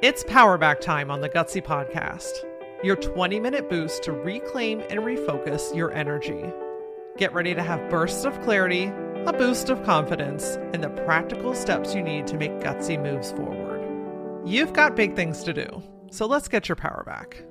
It's Powerback time on the Gutsy Podcast, your 20-minute boost to reclaim and refocus your energy. Get ready to have bursts of clarity, a boost of confidence, and the practical steps you need to make gutsy moves forward. You've got big things to do, so let's get your power back.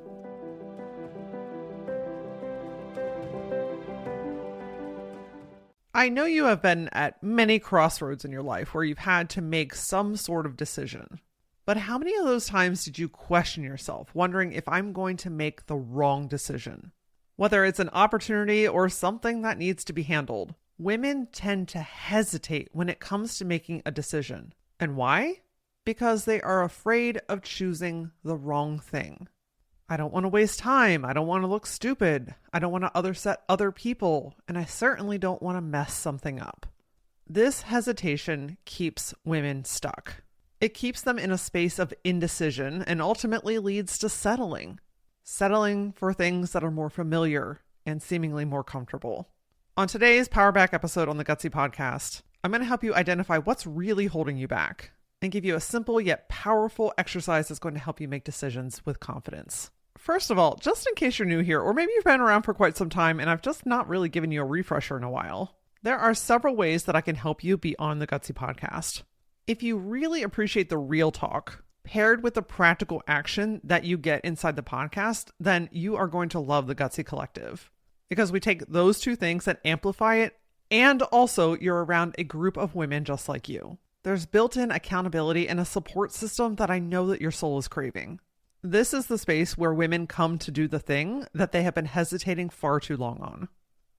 I know you have been at many crossroads in your life where you've had to make some sort of decision. But how many of those times did you question yourself, wondering if I'm going to make the wrong decision? Whether it's an opportunity or something that needs to be handled, women tend to hesitate when it comes to making a decision. And why? Because they are afraid of choosing the wrong thing. I don't want to waste time. I don't want to look stupid. I don't want to upset other people. And I certainly don't want to mess something up. This hesitation keeps women stuck. It keeps them in a space of indecision and ultimately leads to settling for things that are more familiar and seemingly more comfortable. On today's Powerback episode on the Gutsy Podcast, I'm going to help you identify what's really holding you back and give you a simple yet powerful exercise that's going to help you make decisions with confidence. First of all, just in case you're new here, or maybe you've been around for quite some time and I've just not really given you a refresher in a while, there are several ways that I can help you be on the Gutsy Podcast. If you really appreciate the real talk, paired with the practical action that you get inside the podcast, then you are going to love the Gutsy Collective. Because we take those two things and amplify it, and also you're around a group of women just like you. There's built-in accountability and a support system that I know that your soul is craving. This is the space where women come to do the thing that they have been hesitating far too long on.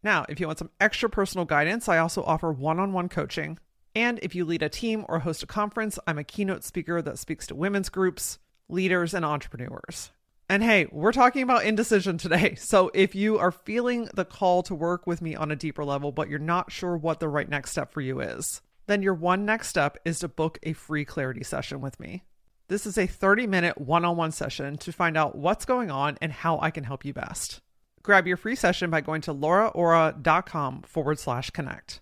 Now, if you want some extra personal guidance, I also offer one-on-one coaching. And if you lead a team or host a conference, I'm a keynote speaker that speaks to women's groups, leaders, and entrepreneurs. And hey, we're talking about indecision today. So if you are feeling the call to work with me on a deeper level, but you're not sure what the right next step for you is, then your one next step is to book a free clarity session with me. This is a 30-minute one-on-one session to find out what's going on and how I can help you best. Grab your free session by going to lauraora.com/connect.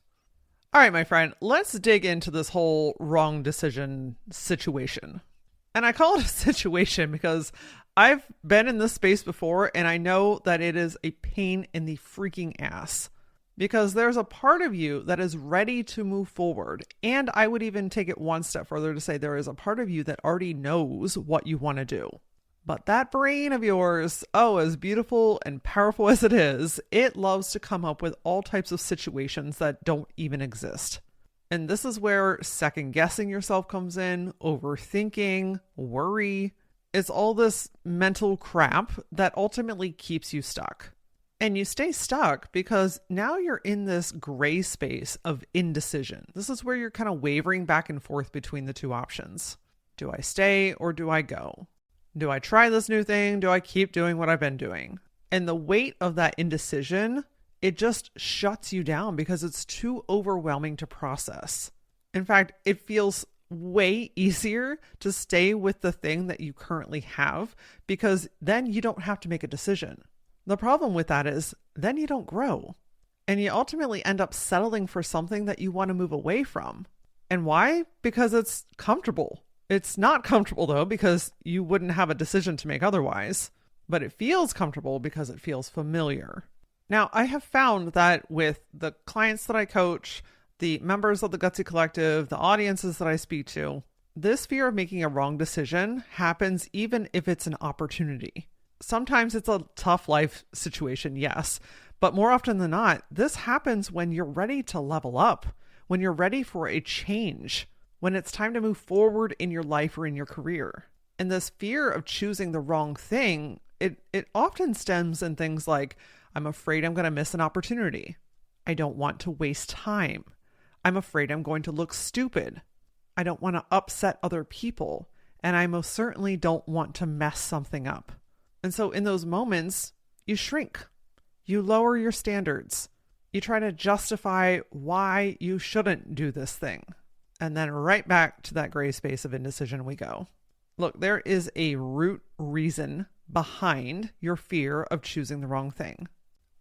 All right, my friend, let's dig into this whole wrong decision situation. And I call it a situation because I've been in this space before and I know that it is a pain in the freaking ass because there's a part of you that is ready to move forward. And I would even take it one step further to say there is a part of you that already knows what you want to do. But that brain of yours, as beautiful and powerful as it is, it loves to come up with all types of situations that don't even exist. And this is where second guessing yourself comes in, overthinking, worry. It's all this mental crap that ultimately keeps you stuck. And you stay stuck because now you're in this gray space of indecision. This is where you're kind of wavering back and forth between the two options. Do I stay or do I go? Do I try this new thing? Do I keep doing what I've been doing? And the weight of that indecision, it just shuts you down because it's too overwhelming to process. In fact, it feels way easier to stay with the thing that you currently have because then you don't have to make a decision. The problem with that is then you don't grow and you ultimately end up settling for something that you want to move away from. And why? Because it's comfortable. It's not comfortable though, because you wouldn't have a decision to make otherwise, but it feels comfortable because it feels familiar. Now, I have found that with the clients that I coach, the members of the Gutsy Collective, the audiences that I speak to, this fear of making a wrong decision happens even if it's an opportunity. Sometimes it's a tough life situation, yes, but more often than not, this happens when you're ready to level up, when you're ready for a change, when it's time to move forward in your life or in your career. And this fear of choosing the wrong thing, it often stems in things like, I'm afraid I'm going to miss an opportunity. I don't want to waste time. I'm afraid I'm going to look stupid. I don't want to upset other people. And I most certainly don't want to mess something up. And so in those moments, you shrink. You lower your standards. You try to justify why you shouldn't do this thing. And then right back to that gray space of indecision we go. Look, there is a root reason behind your fear of choosing the wrong thing.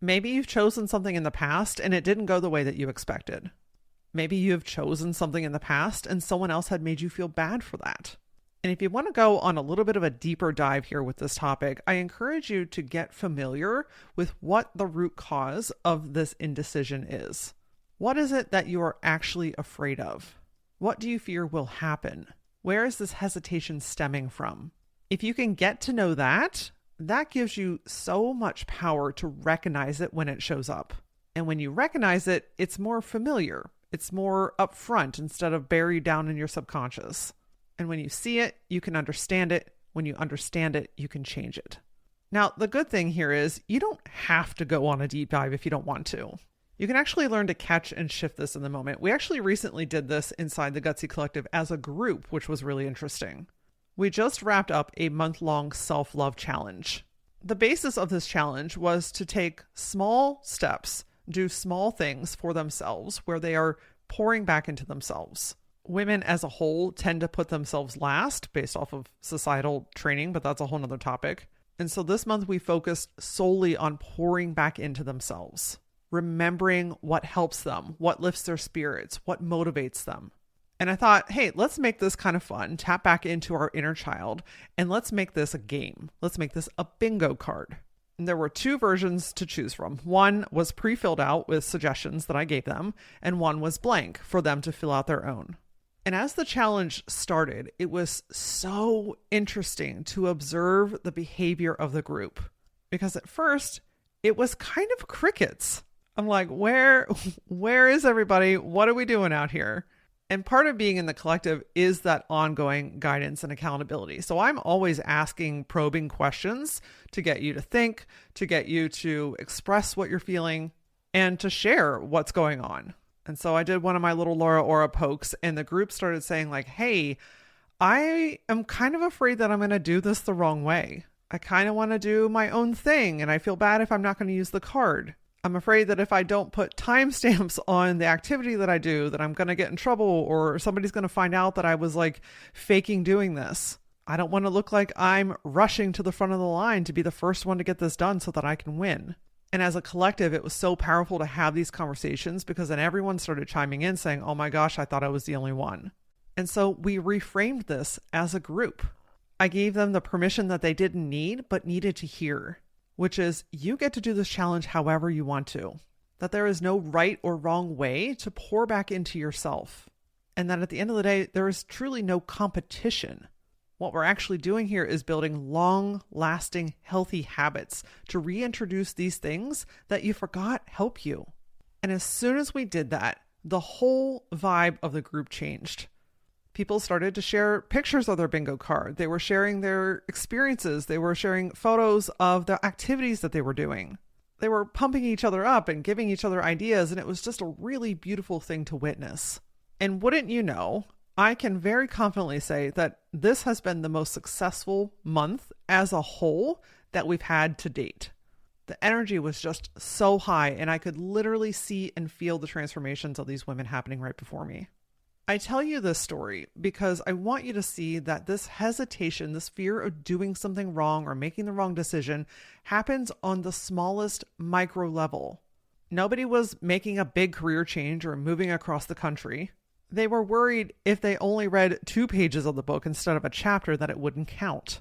Maybe you've chosen something in the past and it didn't go the way that you expected. Maybe you have chosen something in the past and someone else had made you feel bad for that. And if you want to go on a little bit of a deeper dive here with this topic, I encourage you to get familiar with what the root cause of this indecision is. What is it that you are actually afraid of? What do you fear will happen? Where is this hesitation stemming from? If you can get to know that, that gives you so much power to recognize it when it shows up. And when you recognize it, it's more familiar. It's more upfront instead of buried down in your subconscious. And when you see it, you can understand it. When you understand it, you can change it. Now, the good thing here is you don't have to go on a deep dive if you don't want to. You can actually learn to catch and shift this in the moment. We actually recently did this inside the Gutsy Collective as a group, which was really interesting. We just wrapped up a month-long self-love challenge. The basis of this challenge was to take small steps, do small things for themselves where they are pouring back into themselves. Women as a whole tend to put themselves last based off of societal training, but that's a whole nother topic. And so this month we focused solely on pouring back into themselves, remembering what helps them, what lifts their spirits, what motivates them. And I thought, hey, let's make this kind of fun, tap back into our inner child, and let's make this a game. Let's make this a bingo card. And there were 2 versions to choose from. One was pre-filled out with suggestions that I gave them, and one was blank for them to fill out their own. And as the challenge started, it was so interesting to observe the behavior of the group. Because at first, it was kind of crickets. I'm like, where is everybody? What are we doing out here? And part of being in the collective is that ongoing guidance and accountability. So I'm always asking probing questions to get you to think, to get you to express what you're feeling, and to share what's going on. And so I did one of my little Laura Aura pokes, and the group started saying like, hey, I am kind of afraid that I'm going to do this the wrong way. I kind of want to do my own thing, and I feel bad if I'm not going to use the card. I'm afraid that if I don't put timestamps on the activity that I do, that I'm going to get in trouble, or somebody's going to find out that I was like faking doing this. I don't want to look like I'm rushing to the front of the line to be the first one to get this done so that I can win. And as a collective, it was so powerful to have these conversations because then everyone started chiming in saying, oh my gosh, I thought I was the only one. And so we reframed this as a group. I gave them the permission that they didn't need, but needed to hear, which is you get to do this challenge however you want to, that there is no right or wrong way to pour back into yourself. And that at the end of the day, there is truly no competition. What we're actually doing here is building long-lasting, healthy habits to reintroduce these things that you forgot help you. And as soon as we did that, the whole vibe of the group changed. People started to share pictures of their bingo card. They were sharing their experiences. They were sharing photos of the activities that they were doing. They were pumping each other up and giving each other ideas, and it was just a really beautiful thing to witness. And wouldn't you know, I can very confidently say that this has been the most successful month as a whole that we've had to date. The energy was just so high, and I could literally see and feel the transformations of these women happening right before me. I tell you this story because I want you to see that this hesitation, this fear of doing something wrong or making the wrong decision happens on the smallest micro level. Nobody was making a big career change or moving across the country. They were worried if they only read 2 pages of the book instead of a chapter that it wouldn't count.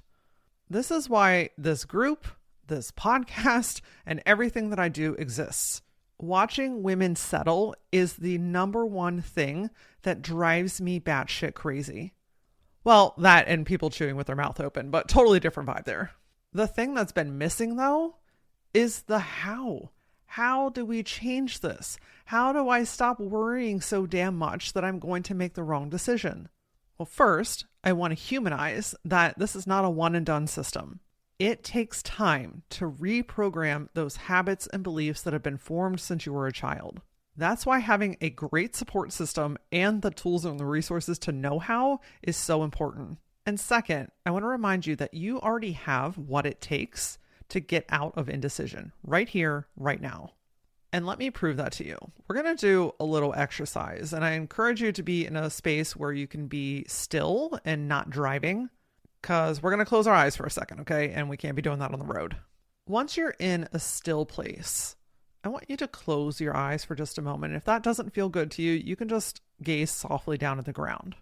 This is why this group, this podcast, and everything that I do exists. Watching women settle is the number one thing that drives me batshit crazy. Well, that and people chewing with their mouth open, but totally different vibe there. The thing that's been missing though is the how. How do we change this? How do I stop worrying so damn much that I'm going to make the wrong decision? Well, first, I want to humanize that this is not a one and done system. It takes time to reprogram those habits and beliefs that have been formed since you were a child. That's why having a great support system and the tools and the resources to know how is so important. And second, I want to remind you that you already have what it takes to get out of indecision right here, right now. And let me prove that to you. We're going to do a little exercise, and I encourage you to be in a space where you can be still and not driving, because we're going to close our eyes for a second, okay? And we can't be doing that on the road. Once you're in a still place, I want you to close your eyes for just a moment. If that doesn't feel good to you, you can just gaze softly down at the ground.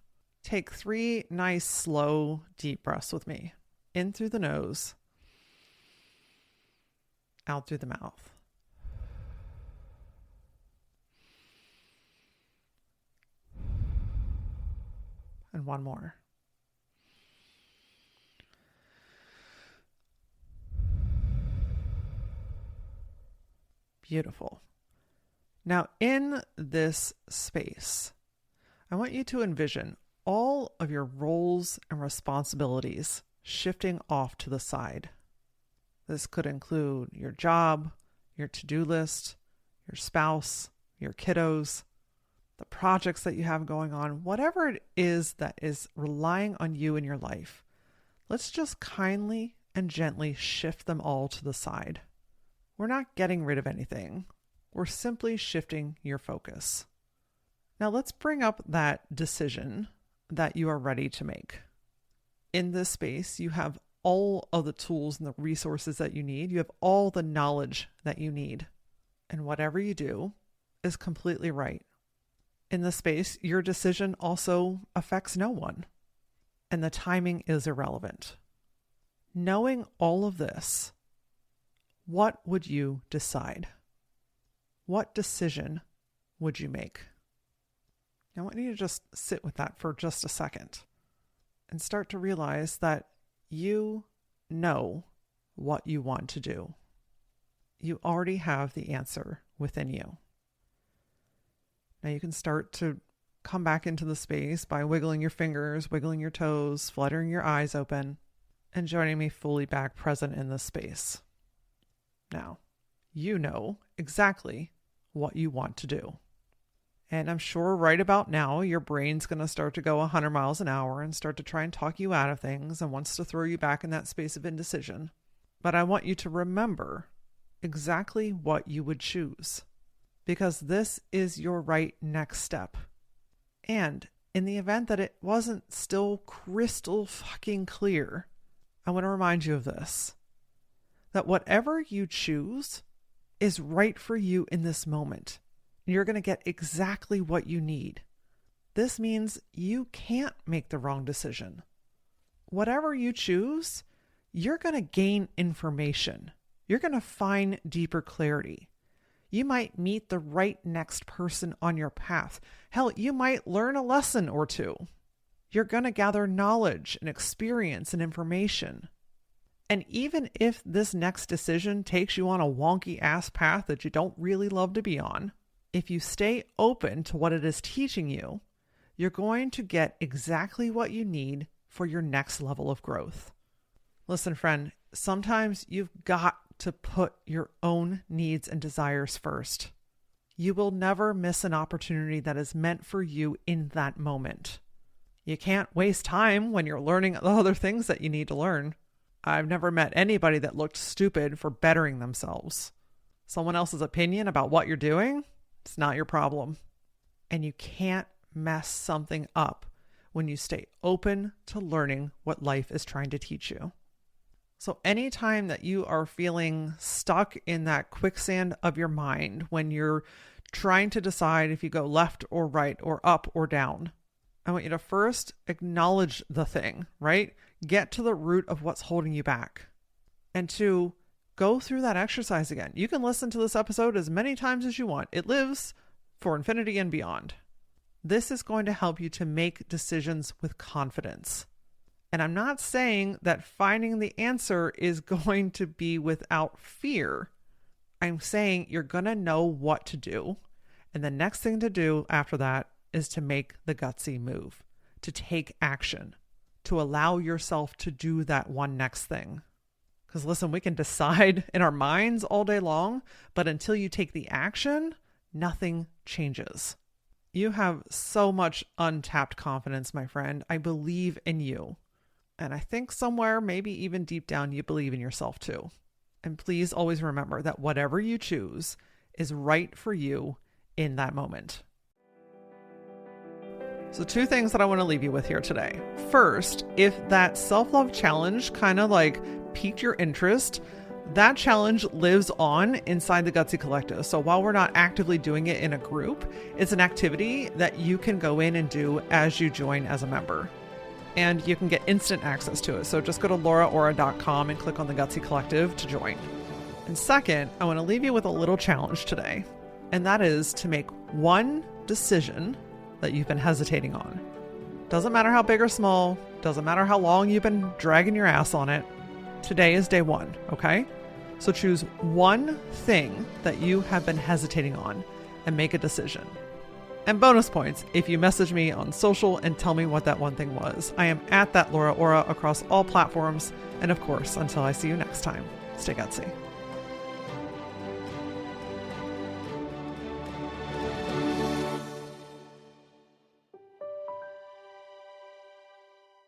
take 3 nice, slow, deep breaths with me. In through the nose, out through the mouth. And one more. Beautiful. Now, in this space, I want you to envision all of your roles and responsibilities shifting off to the side. This could include your job, your to-do list, your spouse, your kiddos, the projects that you have going on, whatever it is that is relying on you in your life. Let's just kindly and gently shift them all to the side. We're not getting rid of anything. We're simply shifting your focus. Now let's bring up that decision that you are ready to make. In this space, you have all of the tools and the resources that you need. You have all the knowledge that you need. And whatever you do is completely right. In this space, your decision also affects no one. And the timing is irrelevant. Knowing all of this, what would you decide? What decision would you make? I want you to just sit with that for just a second and start to realize that you know what you want to do. You already have the answer within you. Now you can start to come back into the space by wiggling your fingers, wiggling your toes, fluttering your eyes open, and joining me fully back present in this space. Now, you know exactly what you want to do. And I'm sure right about now, your brain's going to start to go 100 miles an hour and start to try and talk you out of things and wants to throw you back in that space of indecision. But I want you to remember exactly what you would choose, because this is your right next step. And in the event that it wasn't still crystal fucking clear, I want to remind you of this, that whatever you choose is right for you in this moment. You're going to get exactly what you need. This means you can't make the wrong decision. Whatever you choose, you're going to gain information. You're going to find deeper clarity. You might meet the right next person on your path. Hell, you might learn a lesson or two. You're going to gather knowledge and experience and information. And even if this next decision takes you on a wonky ass path that you don't really love to be on, if you stay open to what it is teaching you, you're going to get exactly what you need for your next level of growth. Listen, friend, sometimes you've got to put your own needs and desires first. You will never miss an opportunity that is meant for you in that moment. You can't waste time when you're learning the other things that you need to learn. I've never met anybody that looked stupid for bettering themselves. Someone else's opinion about what you're doing, it's not your problem. And you can't mess something up when you stay open to learning what life is trying to teach you. So anytime that you are feeling stuck in that quicksand of your mind, when you're trying to decide if you go left or right or up or down, I want you to first acknowledge the thing, right? Get to the root of what's holding you back. And to go through that exercise again. You can listen to this episode as many times as you want. It lives for infinity and beyond. This is going to help you to make decisions with confidence. And I'm not saying that finding the answer is going to be without fear. I'm saying you're going to know what to do. And the next thing to do after that is to make the gutsy move, to take action, to allow yourself to do that one next thing. Because listen, we can decide in our minds all day long, but until you take the action, nothing changes. You have so much untapped confidence, my friend. I believe in you. And I think somewhere, maybe even deep down, you believe in yourself too. And please always remember that whatever you choose is right for you in that moment. So 2 things that I want to leave you with here today. First, if that self-love challenge kind of like piqued your interest, that challenge lives on inside the Gutsy Collective. So while we're not actively doing it in a group, it's an activity that you can go in and do as you join as a member. And you can get instant access to it. So just go to lauraora.com and click on the Gutsy Collective to join. And second, I want to leave you with a little challenge today. And that is to make one decision that you've been hesitating on. Doesn't matter how big or small, doesn't matter how long you've been dragging your ass on it. Today is day one, okay? So choose one thing that you have been hesitating on and make a decision. And bonus points if you message me on social and tell me what that one thing was. I am at that Laura Ora across all platforms. And of course, until I see you next time, stay gutsy.